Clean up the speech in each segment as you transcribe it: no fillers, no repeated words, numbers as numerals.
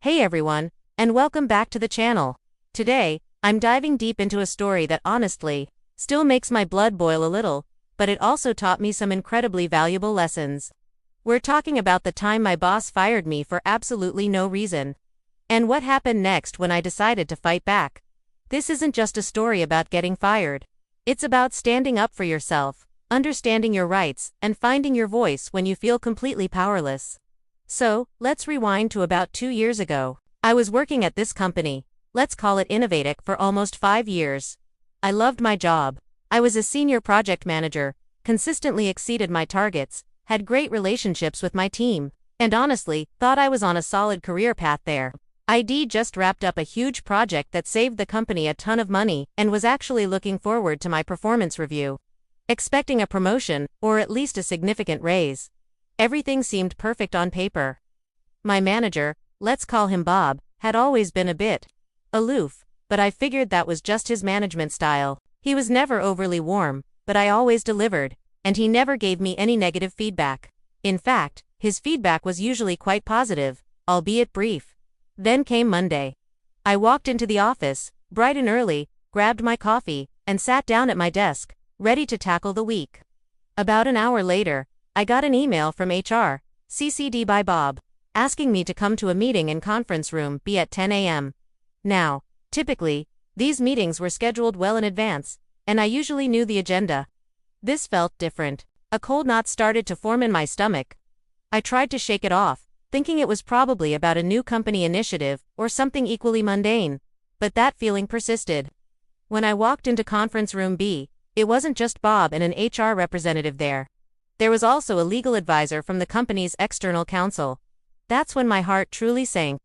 Hey everyone, and welcome back to the channel. Today, I'm diving deep into a story that honestly, still makes my blood boil a little, but it also taught me some incredibly valuable lessons. We're talking about the time my boss fired me for absolutely no reason. And what happened next when I decided to fight back. This isn't just a story about getting fired. It's about standing up for yourself, understanding your rights, and finding your voice when you feel completely powerless. So, let's rewind to about 2 years ago. I was working at this company, let's call it Innovatic, for almost 5 years. I loved my job. I was a senior project manager, consistently exceeded my targets, had great relationships with my team, and honestly, thought I was on a solid career path there. ID just wrapped up a huge project that saved the company a ton of money and was actually looking forward to my performance review, expecting a promotion, or at least a significant raise. Everything seemed perfect on paper. My manager, let's call him Bob, had always been a bit aloof, but I figured that was just his management style. He was never overly warm, but I always delivered, and he never gave me any negative feedback. In fact, his feedback was usually quite positive, albeit brief. Then came Monday. I walked into the office, bright and early, grabbed my coffee, and sat down at my desk, ready to tackle the week. About an hour later, I got an email from HR, CC'd by Bob, asking me to come to a meeting in conference room B at 10 a.m. Now, typically, these meetings were scheduled well in advance, and I usually knew the agenda. This felt different. A cold knot started to form in my stomach. I tried to shake it off, thinking it was probably about a new company initiative or something equally mundane, but that feeling persisted. When I walked into conference room B, it wasn't just Bob and an HR representative there. There was also a legal advisor from the company's external counsel. That's when my heart truly sank.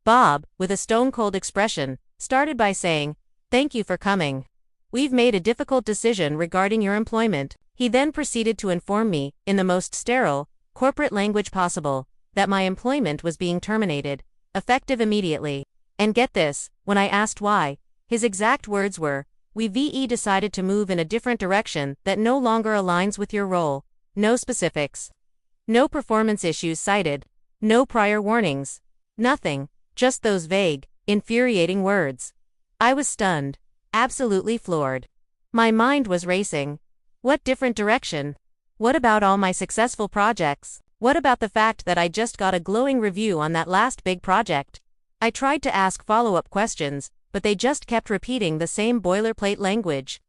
Bob, with a stone-cold expression, started by saying, "Thank you for coming. We've made a difficult decision regarding your employment." He then proceeded to inform me, in the most sterile, corporate language possible, that my employment was being terminated, effective immediately. And get this, when I asked why, his exact words were, "We VE decided to move in a different direction that no longer aligns with your role." No specifics. No performance issues cited. No prior warnings. Nothing. Just those vague, infuriating words. I was stunned. Absolutely floored. My mind was racing. What different direction? What about all my successful projects? What about the fact that I just got a glowing review on that last big project? I tried to ask follow-up questions, but they just kept repeating the same boilerplate language.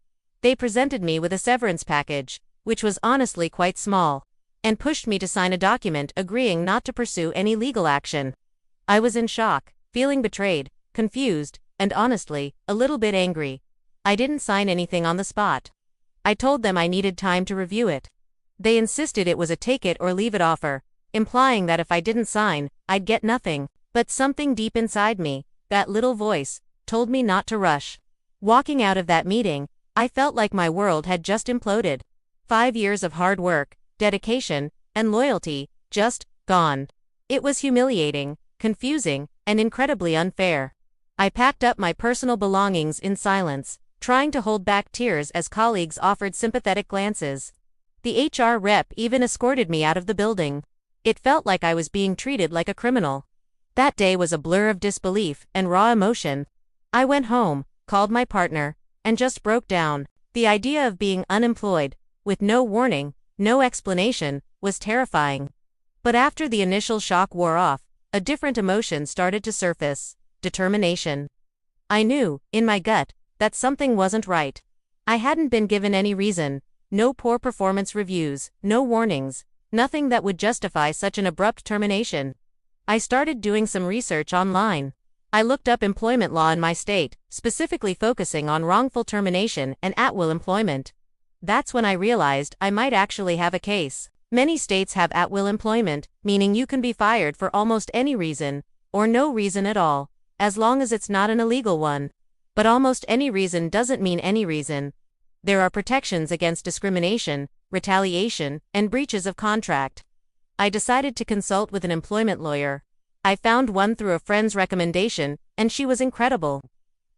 They presented me with a severance package, which was honestly quite small, and pushed me to sign a document agreeing not to pursue any legal action. I was in shock, feeling betrayed, confused, and honestly, a little bit angry. I didn't sign anything on the spot. I told them I needed time to review it. They insisted it was a take it or leave it offer, implying that if I didn't sign, I'd get nothing. But something deep inside me, that little voice, told me not to rush. Walking out of that meeting, I felt like my world had just imploded. 5 years of hard work, dedication, and loyalty, just gone. It was humiliating, confusing, and incredibly unfair. I packed up my personal belongings in silence, trying to hold back tears as colleagues offered sympathetic glances. The HR rep even escorted me out of the building. It felt like I was being treated like a criminal. That day was a blur of disbelief and raw emotion. I went home, called my partner, and just broke down. The idea of being unemployed, with no warning, no explanation, was terrifying. But after the initial shock wore off, a different emotion started to surface: determination. I knew, in my gut, that something wasn't right. I hadn't been given any reason, no poor performance reviews, no warnings, nothing that would justify such an abrupt termination. I started doing some research online. I looked up employment law in my state, specifically focusing on wrongful termination and at-will employment. That's when I realized I might actually have a case. Many states have at-will employment, meaning you can be fired for almost any reason, or no reason at all, as long as it's not an illegal one. But almost any reason doesn't mean any reason. There are protections against discrimination, retaliation, and breaches of contract. I decided to consult with an employment lawyer. I found one through a friend's recommendation, and she was incredible.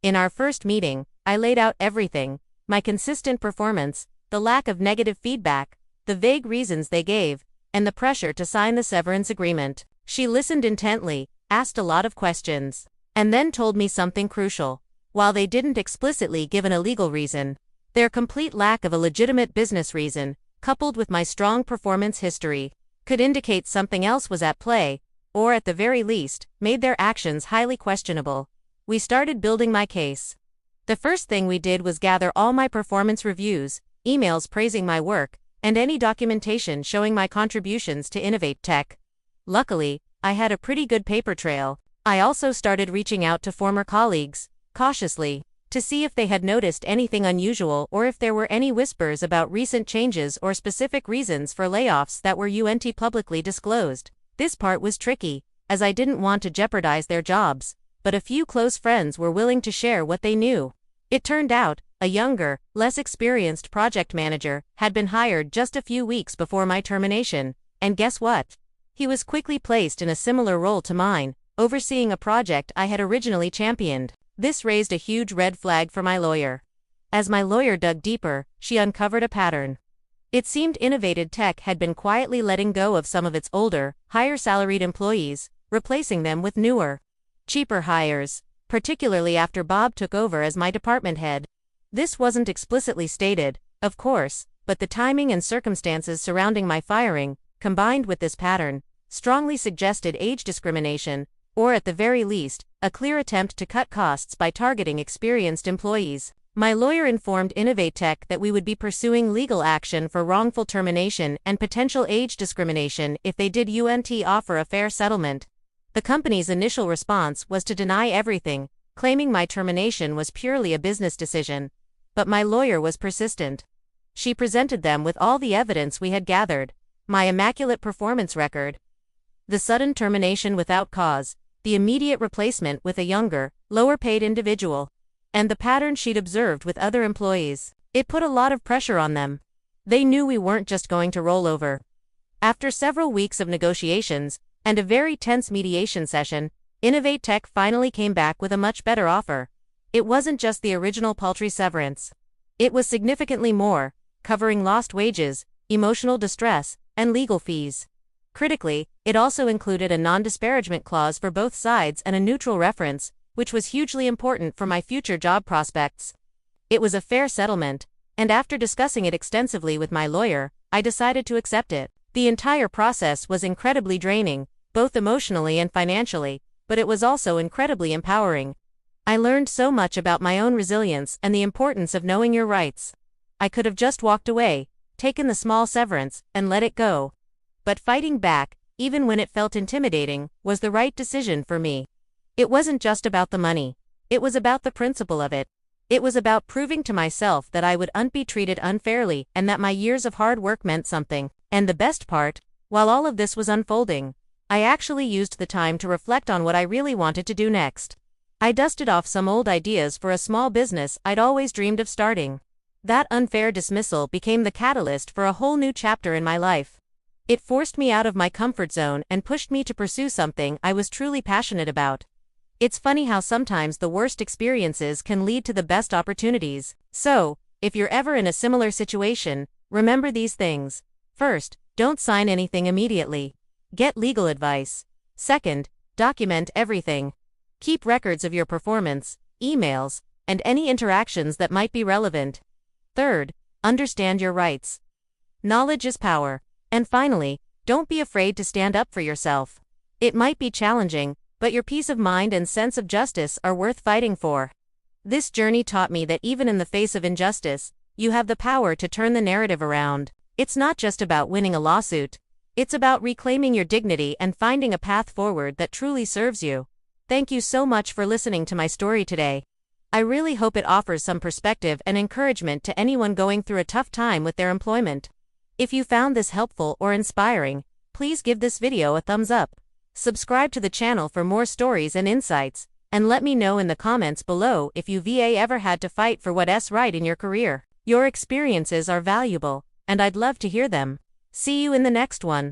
In our first meeting, I laid out everything: my consistent performance, the lack of negative feedback, the vague reasons they gave, and the pressure to sign the severance agreement. She listened intently, asked a lot of questions, and then told me something crucial. While they didn't explicitly give an illegal reason, their complete lack of a legitimate business reason, coupled with my strong performance history, could indicate something else was at play, or at the very least, made their actions highly questionable. We started building my case. The first thing we did was gather all my performance reviews, emails praising my work, and any documentation showing my contributions to Innovate Tech. Luckily, I had a pretty good paper trail. I also started reaching out to former colleagues, cautiously, to see if they had noticed anything unusual or if there were any whispers about recent changes or specific reasons for layoffs that were publicly disclosed. This part was tricky, as I didn't want to jeopardize their jobs, but a few close friends were willing to share what they knew. It turned out, a younger, less experienced project manager had been hired just a few weeks before my termination, and guess what? He was quickly placed in a similar role to mine, overseeing a project I had originally championed. This raised a huge red flag for my lawyer. As my lawyer dug deeper, she uncovered a pattern. It seemed Innovated Tech had been quietly letting go of some of its older, higher-salaried employees, replacing them with newer, cheaper hires, particularly after Bob took over as my department head. This wasn't explicitly stated, of course, but the timing and circumstances surrounding my firing, combined with this pattern, strongly suggested age discrimination, or at the very least, a clear attempt to cut costs by targeting experienced employees. My lawyer informed Innovate Tech that we would be pursuing legal action for wrongful termination and potential age discrimination if they did offer a fair settlement. The company's initial response was to deny everything, claiming my termination was purely a business decision. But my lawyer was persistent. She presented them with all the evidence we had gathered: my immaculate performance record, the sudden termination without cause, the immediate replacement with a younger, lower-paid individual, and the pattern she'd observed with other employees. It put a lot of pressure on them. They knew we weren't just going to roll over. After several weeks of negotiations, and a very tense mediation session, Innovate Tech finally came back with a much better offer. It wasn't just the original paltry severance. It was significantly more, covering lost wages, emotional distress, and legal fees. Critically, it also included a non-disparagement clause for both sides and a neutral reference, which was hugely important for my future job prospects. It was a fair settlement, and after discussing it extensively with my lawyer, I decided to accept it. The entire process was incredibly draining, both emotionally and financially, but it was also incredibly empowering. I learned so much about my own resilience and the importance of knowing your rights. I could have just walked away, taken the small severance, and let it go. But fighting back, even when it felt intimidating, was the right decision for me. It wasn't just about the money. It was about the principle of it. It was about proving to myself that I wouldn't be treated unfairly and that my years of hard work meant something. And the best part, while all of this was unfolding, I actually used the time to reflect on what I really wanted to do next. I dusted off some old ideas for a small business I'd always dreamed of starting. That unfair dismissal became the catalyst for a whole new chapter in my life. It forced me out of my comfort zone and pushed me to pursue something I was truly passionate about. It's funny how sometimes the worst experiences can lead to the best opportunities. So, if you're ever in a similar situation, remember these things. First, don't sign anything immediately. Get legal advice. Second, document everything. Keep records of your performance, emails, and any interactions that might be relevant. Third, understand your rights. Knowledge is power. And finally, don't be afraid to stand up for yourself. It might be challenging, but your peace of mind and sense of justice are worth fighting for. This journey taught me that even in the face of injustice, you have the power to turn the narrative around. It's not just about winning a lawsuit. It's about reclaiming your dignity and finding a path forward that truly serves you. Thank you so much for listening to my story today. I really hope it offers some perspective and encouragement to anyone going through a tough time with their employment. If you found this helpful or inspiring, please give this video a thumbs up. Subscribe to the channel for more stories and insights, and let me know in the comments below if you've ever had to fight for what's right in your career. Your experiences are valuable, and I'd love to hear them. See you in the next one.